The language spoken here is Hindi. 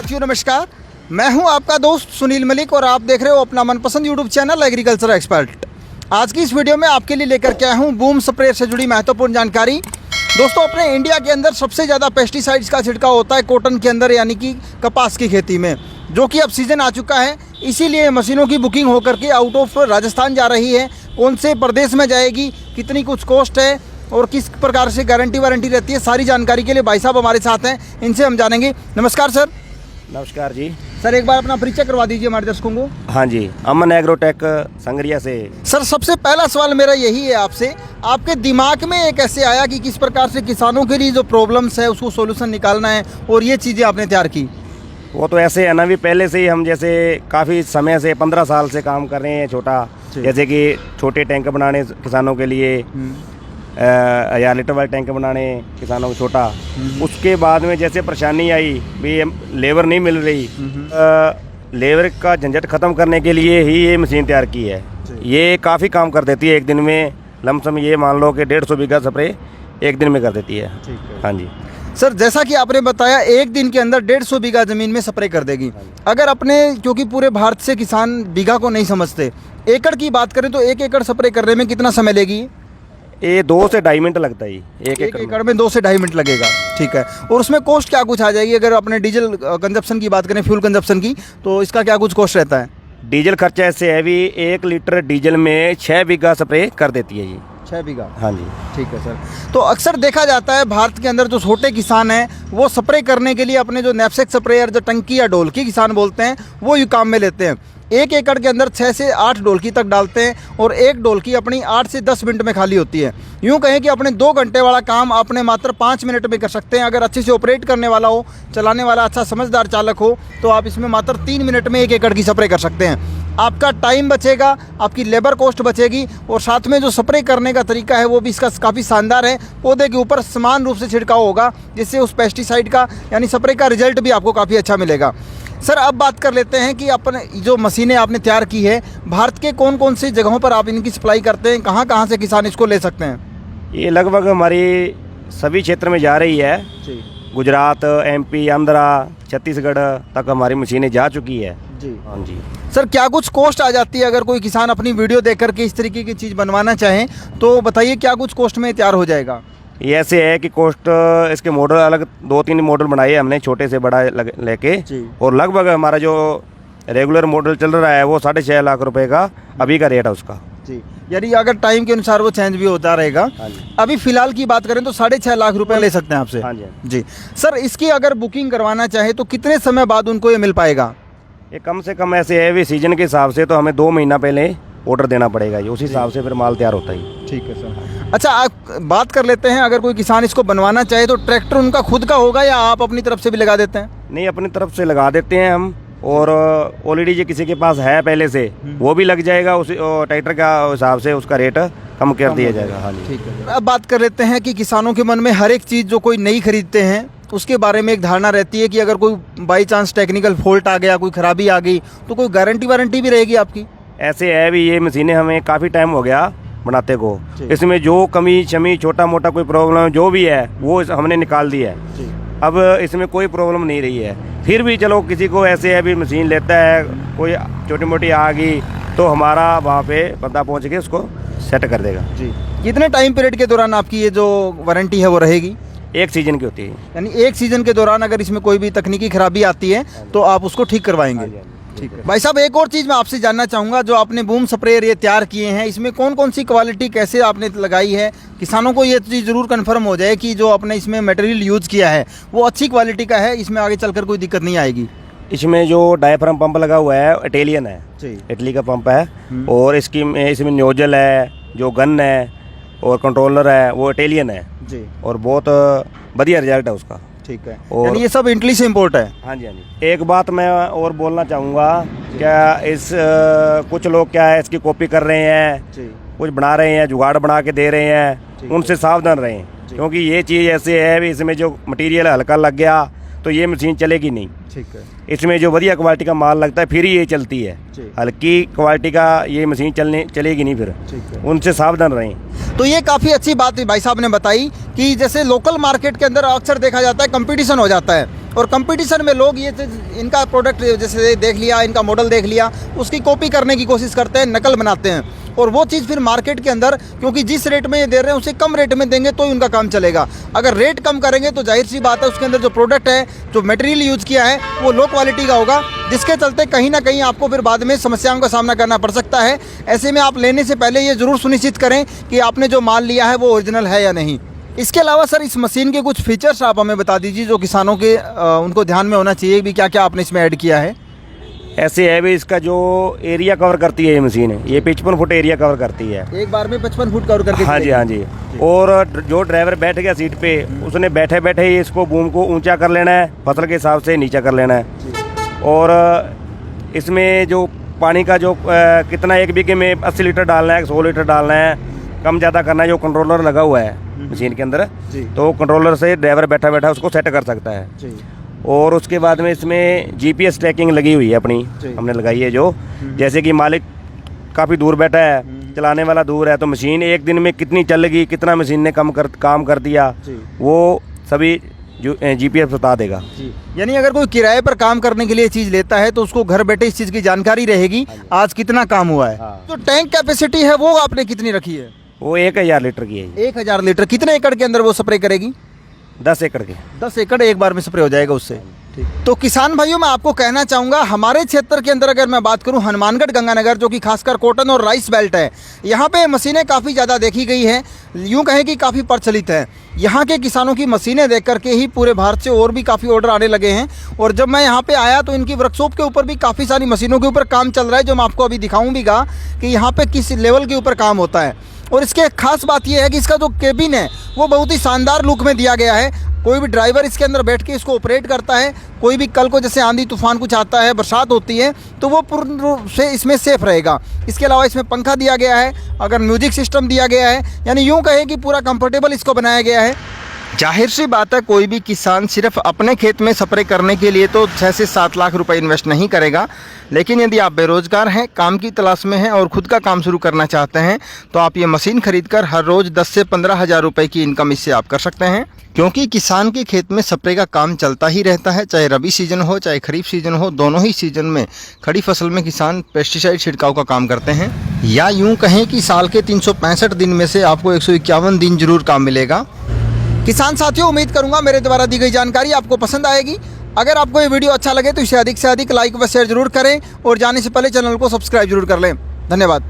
साथियों नमस्कार, मैं हूं आपका दोस्त सुनील मलिक और आप देख रहे हो अपना मनपसंद यूट्यूब चैनल एग्रीकल्चर एक्सपर्ट। आज की इस वीडियो में आपके लिए लेकर के आया हूं बूम स्प्रेयर से जुड़ी महत्वपूर्ण जानकारी। दोस्तों, अपने इंडिया के अंदर सबसे ज़्यादा पेस्टिसाइड्स का छिड़काव होता है कॉटन के अंदर, यानी कि कपास की खेती में, जो कि अब सीज़न आ चुका है। इसीलिए मशीनों की बुकिंग होकर के आउट ऑफ राजस्थान जा रही है। कौन से प्रदेश में जाएगी, कितनी कुछ कॉस्ट है और किस प्रकार से गारंटी वारंटी रहती है, सारी जानकारी के लिए भाई साहब हमारे साथ हैं, इनसे हम जानेंगे। नमस्कार सर। नमस्कार जी। सर, एक बार अपना परिचय करवा दीजिए हमारे दर्शकों को। हाँ जी, अमन एग्रोटेक संगरिया से। सर, सबसे पहला सवाल मेरा यही है आपसे, आपके दिमाग में ये कैसे आया कि किस प्रकार से किसानों के लिए जो प्रॉब्लम्स है उसको सोल्यूशन निकालना है और ये चीज़ें आपने तैयार की? वो तो ऐसे है ना, भी पहले से ही हम जैसे काफ़ी समय से 15 साल से काम कर रहे हैं छोटा, जैसे कि छोटे टैंक बनाने किसानों के लिए, 1000 लीटर वाले टैंक बनाने किसानों को छोटा। उसके बाद में जैसे परेशानी आई भी लेबर नहीं मिल रही, लेबर का झंझट ख़त्म करने के लिए ही ये मशीन तैयार की है। ये काफ़ी काम कर देती है एक दिन में, लमसम ये मान लो कि 150 बीघा स्प्रे एक दिन में कर देती है। हाँ जी सर, जैसा कि आपने बताया एक दिन के अंदर 150 बीघा ज़मीन में स्प्रे कर देगी। अगर अपने, क्योंकि पूरे भारत से किसान बीघा को नहीं समझते, एकड़ की बात करें तो 1 एकड़ स्प्रे करने में कितना समय लेगी? ये 2 से 2.5 मिनट लगता है। एक एकड़ में 2 से 2.5 मिनट लगेगा। ठीक है। और उसमें कॉस्ट क्या कुछ आ जाएगी? अगर अपने डीजल कंजप्शन की बात करें, फ्यूल कंजप्शन की, तो इसका क्या कुछ कॉस्ट रहता है? डीजल खर्चा ऐसे है भी 1 लीटर डीजल में 6 बीघा स्प्रे कर देती है ये। 6 बीघा? हाँ जी। ठीक है सर। तो अक्सर देखा जाता है भारत के अंदर जो छोटे किसान हैं वो स्प्रे करने के लिए अपने जो नैपसेक स्प्रेयर, जो टंकी या ढोलकी किसान बोलते हैं, वो ये काम में लेते हैं। 1 एकड़ के अंदर 6 से 8 ढोलकी तक डालते हैं और एक ढोलकी अपनी 8 से 10 मिनट में खाली होती है। यूँ कहें कि अपने 2 घंटे वाला काम आपने मात्र 5 मिनट में कर सकते हैं। अगर अच्छे से ऑपरेट करने वाला हो, चलाने वाला अच्छा समझदार चालक हो, तो आप इसमें मात्र 3 मिनट में 1 एकड़ की स्प्रे कर सकते हैं। आपका टाइम बचेगा, आपकी लेबर कॉस्ट बचेगी और साथ में जो स्प्रे करने का तरीका है वो भी इसका काफ़ी शानदार है। पौधे के ऊपर समान रूप से छिड़काव होगा, जिससे उस पेस्टिसाइड का यानी स्प्रे का रिजल्ट भी आपको काफ़ी अच्छा मिलेगा। सर, अब बात कर लेते हैं कि अपने जो मशीनें आपने तैयार की है, भारत के कौन कौन सी जगहों पर आप इनकी सप्लाई करते हैं, कहाँ कहाँ से किसान इसको ले सकते हैं? ये लगभग हमारी सभी क्षेत्र में जा रही है। गुजरात, MP, आंध्रा, छत्तीसगढ़ तक हमारी मशीनें जा चुकी है जी। हाँ जी। सर, क्या कुछ कॉस्ट आ जाती है अगर कोई किसान अपनी वीडियो देख करके इस तरीके की चीज़ बनवाना चाहें, तो बताइए क्या कुछ कॉस्ट में तैयार हो जाएगा? ये ऐसे है कि कॉस्ट, इसके मॉडल अलग 2-3 मॉडल बनाए हमने, छोटे से बड़ा लेके, और लगभग हमारा जो रेगुलर मॉडल चल रहा है वो 6.5 लाख रुपए का अभी का रेट है उसका जी। यानी अगर टाइम के अनुसार वो चेंज भी होता रहेगा। अभी फिलहाल की बात करें तो 6.5 लाख रुपए ले सकते हैं आपसे। हाँ जी। जी सर, इसकी अगर बुकिंग करवाना चाहे तो कितने समय बाद उनको ये मिल पाएगा? ये कम से कम ऐसे है भी सीजन के हिसाब से तो हमें 2 महीना पहले ऑर्डर देना पड़ेगा, ये उसी हिसाब से फिर माल तैयार होता है। ठीक है सर। अच्छा, आप बात कर लेते हैं, अगर कोई किसान इसको बनवाना चाहे तो ट्रैक्टर उनका खुद का होगा या आप अपनी तरफ से भी लगा देते हैं? नहीं, अपनी तरफ से लगा देते हैं हम, और ऑलरेडी जो किसी के पास है पहले से वो भी लग जाएगा, उस ट्रैक्टर का हिसाब से उसका रेट कम कर दिया जाएगा। हाँ जी। ठीक है। अब बात कर लेते हैं कि किसानों के मन में हर एक चीज़ जो कोई नई खरीदते हैं उसके बारे में एक धारणा रहती है कि अगर कोई बाई चांस टेक्निकल फॉल्ट आ गया, कोई खराबी आ गई, तो कोई गारंटी वारंटी भी रहेगी आपकी? ऐसे है भी, ये मशीनें हमें काफ़ी टाइम हो गया बनाते को, इसमें जो कमी शमी छोटा मोटा कोई प्रॉब्लम जो भी है वो हमने निकाल दी है। अब इसमें कोई प्रॉब्लम नहीं रही है। फिर भी चलो किसी को ऐसे है भी मशीन लेता है, कोई छोटी मोटी आ गई तो हमारा वहाँ पे बंदा पहुँच के उसको सेट कर देगा जी। कितने टाइम पीरियड के दौरान आपकी ये जो वारंटी है वो रहेगी? 1 सीजन की होती है। यानी 1 सीजन के दौरान अगर इसमें कोई भी तकनीकी खराबी आती है तो आप उसको ठीक करवाएंगे? ठीक है। भाई साहब, एक और चीज़ मैं आपसे जानना चाहूँगा, जो आपने बूम स्प्रेयर ये तैयार किए हैं, इसमें कौन कौन सी क्वालिटी कैसे आपने लगाई है? किसानों को ये चीज़ ज़रूर कंफर्म हो जाए कि जो आपने इसमें मटेरियल यूज़ किया है वो अच्छी क्वालिटी का है, इसमें आगे चलकर कोई दिक्कत नहीं आएगी। इसमें जो डायफ्राम पंप लगा हुआ है इटालियन है, इटली का पंप है, और इसमें नोजल है, जो गन है और कंट्रोलर है वो इटालियन है जी, और बहुत बढ़िया रिजल्ट है उसका। ठीक है। और ये सब इटली से इम्पोर्ट है? हाँ जी। हाँ जी। एक बात मैं और बोलना चाहूँगा, क्या इस कुछ लोग क्या है इसकी कॉपी कर रहे हैं, कुछ बना रहे हैं, जुगाड़ बना के दे रहे हैं, उनसे सावधान रहें, क्योंकि ये चीज़ ऐसे है भी इसमें जो मटेरियल हल्का लग गया तो ये मशीन चलेगी नहीं। ठीक है। इसमें जो बढ़िया क्वालिटी का माल लगता है फिर ये चलती है, हल्की क्वालिटी का ये मशीन चलेगी नहीं फिर, उनसे सावधान रहें। तो ये काफ़ी अच्छी बात भाई साहब ने बताई कि जैसे लोकल मार्केट के अंदर अक्सर देखा जाता है कंपटीशन हो जाता है और कंपटीशन में लोग ये इनका प्रोडक्ट जैसे देख लिया, इनका मॉडल देख लिया, उसकी कॉपी करने की कोशिश करते हैं, नकल बनाते हैं, और वो चीज़ फिर मार्केट के अंदर, क्योंकि जिस रेट में ये दे रहे हैं उससे कम रेट में देंगे तो ही उनका काम चलेगा। अगर रेट कम करेंगे तो जाहिर सी बात है उसके अंदर जो प्रोडक्ट है, जो मटेरियल यूज़ किया है वो लो क्वालिटी का होगा, जिसके चलते कहीं ना कहीं आपको फिर बाद में समस्याओं का सामना करना पड़ सकता है। ऐसे में आप लेने से पहले ये ज़रूर सुनिश्चित करें कि आपने जो माल लिया है वो ओरिजिनल है या नहीं। इसके अलावा सर इस मशीन के कुछ फीचर्स आप हमें बता दीजिए जो किसानों के उनको ध्यान में होना चाहिए भी, क्या क्या आपने इसमें ऐड किया है। ऐसे है भी, इसका जो एरिया कवर करती है ये मशीन है, ये 55 फुट एरिया कवर करती है, एक बार में 55 फुट कवर करके। हाँ जी, हाँ जी। और जो ड्राइवर बैठ गया सीट पे, उसने बैठे बैठे ही इसको बूम को ऊंचा कर लेना है, फसल के हिसाब से नीचा कर लेना है। और इसमें जो पानी का जो कितना एक बीघे में 80 लीटर डालना है, 100 लीटर डालना है, कम ज़्यादा करना है, जो कंट्रोलर लगा हुआ है मशीन के अंदर, तो कंट्रोलर से ड्राइवर बैठा बैठा उसको सेट कर सकता है। और उसके बाद में इसमें जीपीएस ट्रैकिंग लगी हुई है अपनी, हमने लगाई है, जो जैसे कि मालिक काफ़ी दूर बैठा है, चलाने वाला दूर है, तो मशीन एक दिन में कितनी चल गई, कितना मशीन ने काम कर दिया, वो सभी जो जीपीएस बता देगा। यानी अगर कोई किराए पर काम करने के लिए चीज़ लेता है तो उसको घर बैठे इस चीज़ की जानकारी रहेगी, आज कितना काम हुआ है। जो टैंक कैपेसिटी है वो आपने कितनी रखी है? वो 1000 लीटर की है। 1000 लीटर। कितने एकड़ के अंदर वो स्प्रे करेगी? 10 एकड़ के। 10 एकड़ एक बार में स्प्रे हो जाएगा उससे। तो किसान भाइयों, मैं आपको कहना चाहूँगा, हमारे क्षेत्र के अंदर अगर मैं बात करूँ, हनुमानगढ़ गंगानगर, जो कि खासकर कॉटन और राइस बेल्ट है, यहाँ पे मशीनें काफ़ी ज़्यादा देखी गई हैं, यूँ कहें कि काफ़ी प्रचलित है। यहाँ के किसानों की मशीनें देख करके ही पूरे भारत से और भी काफ़ी ऑर्डर आने लगे हैं। और जब मैं यहाँ पे आया तो इनकी वर्कशॉप के ऊपर भी काफ़ी सारी मशीनों के ऊपर काम चल रहा है, जो मैं आपको अभी दिखाऊँ भीगा कि यहाँ पे किस लेवल के ऊपर काम होता है। और इसके खास बात यह है कि इसका जो केबिन है वो बहुत ही शानदार लुक में दिया गया है। कोई भी ड्राइवर इसके अंदर बैठ के इसको ऑपरेट करता है, कोई भी कल को जैसे आंधी तूफान कुछ आता है, बरसात होती है, तो वो पूर्ण रूप से इसमें सेफ रहेगा। इसके अलावा इसमें पंखा दिया गया है, अगर म्यूजिक सिस्टम दिया गया है, यानी यूँ कहें कि पूरा कंफर्टेबल इसको बनाया गया है। जाहिर सी बात है, कोई भी किसान सिर्फ अपने खेत में स्प्रे करने के लिए तो 6 से 7 लाख रुपए इन्वेस्ट नहीं करेगा, लेकिन यदि आप बेरोजगार हैं, काम की तलाश में हैं और खुद का काम शुरू करना चाहते हैं, तो आप ये मशीन खरीदकर हर रोज़ 10 से 15 हज़ार रुपये की इनकम इससे आप कर सकते हैं। क्योंकि किसान के खेत में स्प्रे का काम चलता ही रहता है, चाहे रबी सीजन हो चाहे खरीफ सीजन हो, दोनों ही सीजन में खड़ी फसल में किसान पेस्टिसाइड छिड़काव का काम करते हैं। या यूँ कहें कि साल के 365 दिन में से आपको 151 दिन जरूर काम मिलेगा। किसान साथियों, उम्मीद करूंगा मेरे द्वारा दी गई जानकारी आपको पसंद आएगी। अगर आपको ये वीडियो अच्छा लगे तो इसे अधिक से अधिक लाइक व शेयर जरूर करें और जाने से पहले चैनल को सब्सक्राइब जरूर कर लें। धन्यवाद।